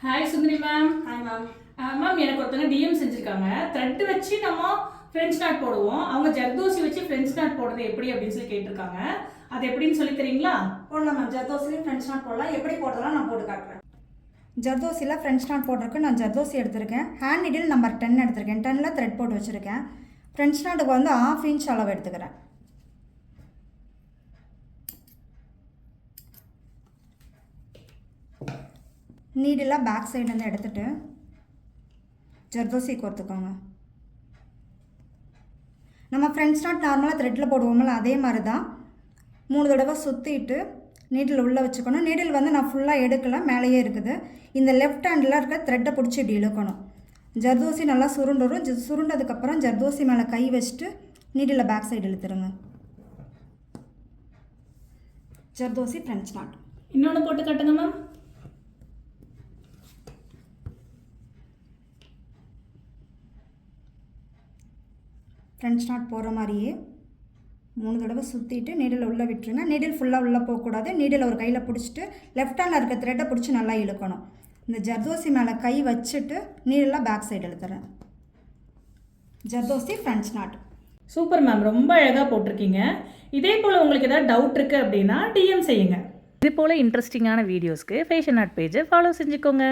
Hi சுந்தரி ma'am. Hi ma'am. Ma'am எனக்கு ஒருத்தங்க DM செஞ்சுருக்காங்க. த்ரெட் வச்சு நம்ம ஃப்ரெஞ்ச் நாட் போடுவோம். அவங்க ஜர்தோசி வச்சு ஃப்ரெஞ்ச் நாட் போடுறது எப்படி அப்படின்னு சொல்லி கேட்டிருக்காங்க. அது எப்படின்னு சொல்லி தரீங்களா? போடலாம் மேம். ஜர்தோசிலையும் ஃப்ரெஞ்ச் நாட் போடலாம். எப்படி போடுறதெல்லாம் நான் போட்டு காட்டுறேன். ஜர்தோசியில் ஃப்ரெஞ்ச் நாட் போடுறதுக்கு நான் ஜர்தோசி எடுத்திருக்கேன். ஹேண்ட் நீடில் நம்பர் 10 எடுத்திருக்கேன். 10ல் த்ரெட் போட்டு வச்சுருக்கேன். ஃப்ரெஞ்ச் நாட்டுக்கு வந்து 1/2 இன்ச் அளவு எடுத்துக்கிறேன். நீடில் பேக் சைட்லேருந்து எடுத்துகிட்டு ஜர்தோசி கோர்த்துக்கோங்க. நம்ம ஃப்ரெஞ்ச் நாட் நார்மலாக த்ரெட்டில் போடுவோம்ல அதே மாதிரி தான் 3 தடவை சுற்றிட்டு நீடில் உள்ளே வச்சுக்கணும். நீடில் வந்து நான் ஃபுல்லாக எடுக்கலை, மேலேயே இருக்குது. இந்த லெஃப்ட் ஹேண்டில் இருக்க த்ரெட்டை பிடிச்சி இப்படி இழுக்கணும். ஜர்தோசி நல்லா சுருண்டுரும். சுருண்டதுக்கப்புறம் ஜர்தோசி மேலே கை வச்சுட்டு நீடில் பேக் சைடு இழுத்துருங்க. Zardozi French knot. இன்னொன்று போட்டு காட்டுங்க மேம். ஃப்ரெஞ்ச் நாட் போடுற மாதிரியே 3 தடவை சுற்றிட்டு நீடில் உள்ளே விட்டுருங்க. நீடில் ஃபுல்லாக உள்ளே போகக்கூடாது. நீடில் ஒரு கையில் பிடிச்சிட்டு லெஃப்ட் ஹேண்டில் இருக்க த்ரெட்டை பிடிச்சி நல்லா இழுக்கணும். இந்த ஜர்தோசி மேலே கை வச்சுட்டு நீடில் பேக் சைடு இழுத்துறேன். Zardozi French knot. Super ma'am, ரொம்ப அழகாக போட்டிருக்கீங்க. இதே போல் உங்களுக்கு ஏதாவது டவுட் இருக்குது அப்படின்னா டிஎம் செய்யுங்க. இது போல் இன்ட்ரெஸ்டிங்கான வீடியோஸ்க்கு ஃபேஷன் ஆர்ட் பேஜை ஃபாலோ செஞ்சுக்கோங்க.